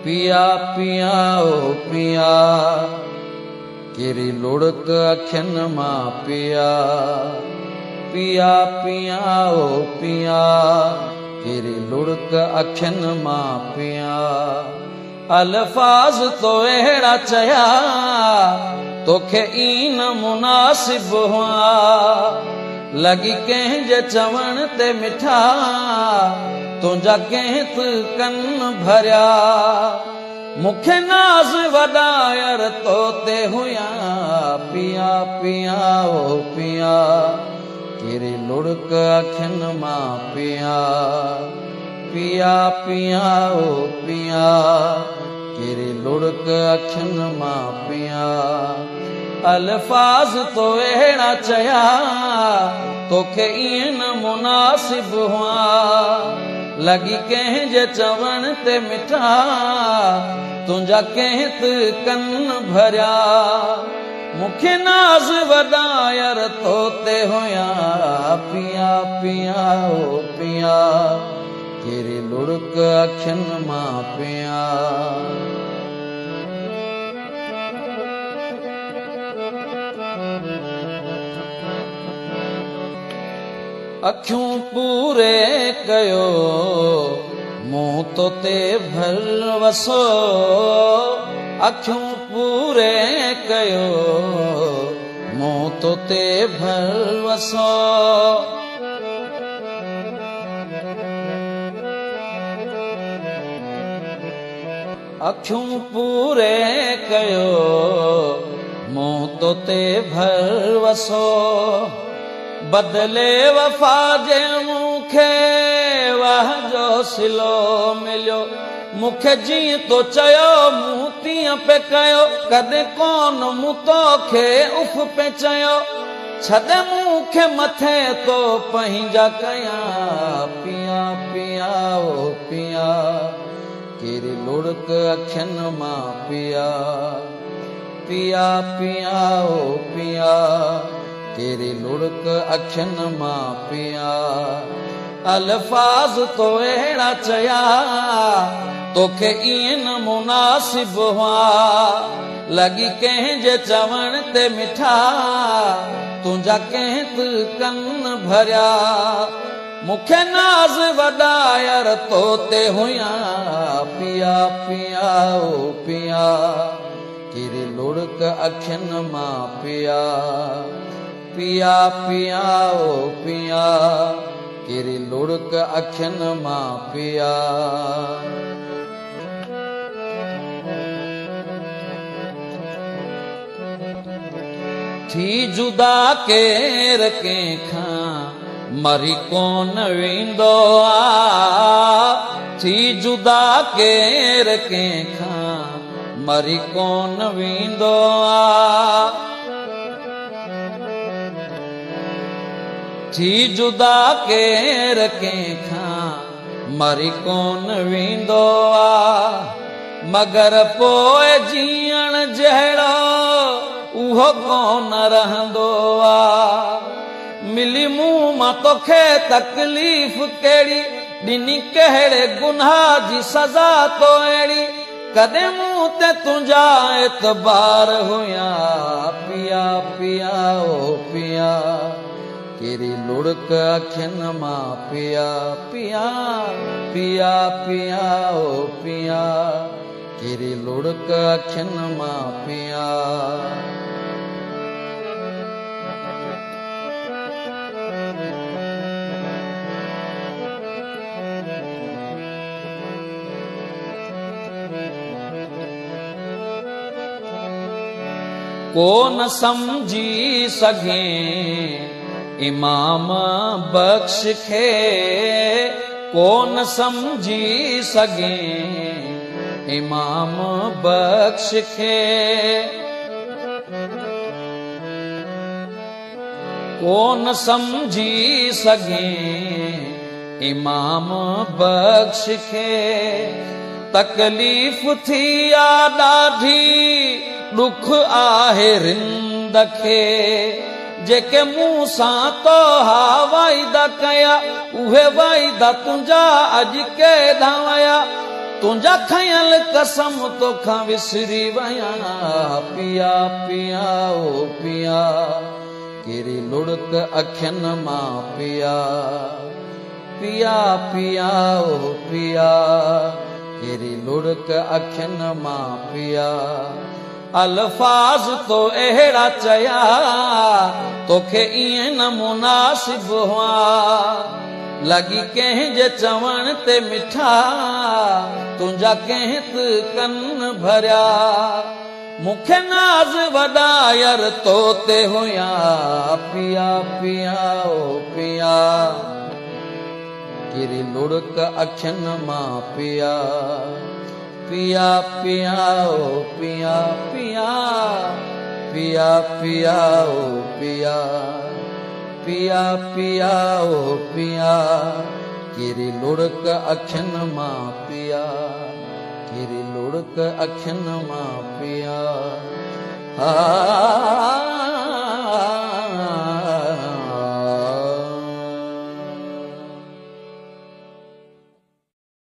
पिया पिया ओ पिया केरी लुढ़क अखियन मां पिया पिया पिया ओ पिया केरी लुढ़क अखियन मां पिया अल्फाज तो अहिड़ा चया तोखे ई न मुनासिब हुआ लगी कंहिंजे चवण ते मिठा तुंहिंजा कंहिं त कन भरिया मूंखे नाज़ वॾायर तो ते हुया पिया पिया ओ पिया केरी लुढ़क अखियन मां पिया पिया पिया ओ पिया केरी लुढ़क अखियन मां पिया अल्फाज तो अहिड़ा चया तोखे ईअं न मुनासिब हुआ लगी कंहिंजे चवण ते मिठा तुंहिंजा कंहिं त कन भरिया मूंखे नाज़ वॾायर तो ते हुया पिया पिया ओ पिया केरी लुढ़क अखियन मां पिया अखियूं पूरे कयो मुंह तो ते भरवसो अखियूं पूरे कयो मुंह तो ते भरवसो अखियूं पूरे कयो मुंह तो ते भरवसो बदले वफा जे मूंखे वाह जो सिलो मिलियो मूंखे जीअं तो चयो मूं तीअं पे कयो कॾहिं कोन मूं तोखे उफ पे चयो छॾे मूंखे मथे तो पंहिंजा कया पिया पिया ओ पिया केरी लुढ़क अखियन मां पिया पिया पिया ओ पिया केरी लुढ़क अखियन मां पिया अल्फाज तो अहिड़ा चया तोखे ईअं न मुनासिब हुआ लगी कंहिंजे चवण ते मिठा तुंहिंजा कंहिं त कन भरिया मूंखे नाज़ वॾायर तो ते हुया पिया पिया ओ पिया केरी लुढ़क अखियन मां पिया पिया पिया ओ पिया केरी लुढ़क अखियन मां पिया थी जुदा केर कंहिंखां मरी कोन वेंदो आ थी जुदा केर कंहिंखां मरी कोन वेंदो आ थी जुदा केर कंहिंखां मरी कोन वेंदो आ मगर पोइ जीअण जहिड़ो उहो कोन रहंदो आ मिली मूं मां तोखे तकलीफ़ कहिड़ी ॾिनी कहिड़े गुनाह जी सज़ा तो अहिड़ी कॾहिं मूं ते तुंहिंजा एतबार हुया पिया पिया ओ पिया केरी लुढ़क अखियन मां पिया पिया पिया पिया ओ पिया केरी लुढ़क अखियन मां पिया को न समझी सघे इमाम बख्श खे को न समझी सघे इमाम बख्श खे को न समझी सघे इमाम बख्श खे तकलीफ़ थी आ ॾाढी ॾुख आहे रिंद खे जेके मूं सां तोहा वाइदा कया उहे वाइदा तुंहिंजा अॼु केॾां वया तुंहिंजा खयल कसम तोखां विसरी वया पिया पिया ओ पिया कहिड़ी लुड़क अखियुनि मां पिया पिया पिया ओ पिया कहिड़ी लुड़क अखियुनि मां पिया अल्फाज़ तो अहिड़ा चया तोखे ईअं न मुनासिब हुआ लॻी कंहिंजे चवण ते मिठा तुंहिंजा कंहिं त कन भरिया मूंखे नाज़ वॾायर तो ते हुया पिया पिया ओ पिया कहिड़ी लुड़क अखियुनि मां पिया पिया पिया ओ पिया पिया पिया पिया ओ पिया पिया पिया ओ पिया कहिड़ी लुड़क अखियुनि मां पिया कहिड़ी लुड़क अखियुनि मां पिया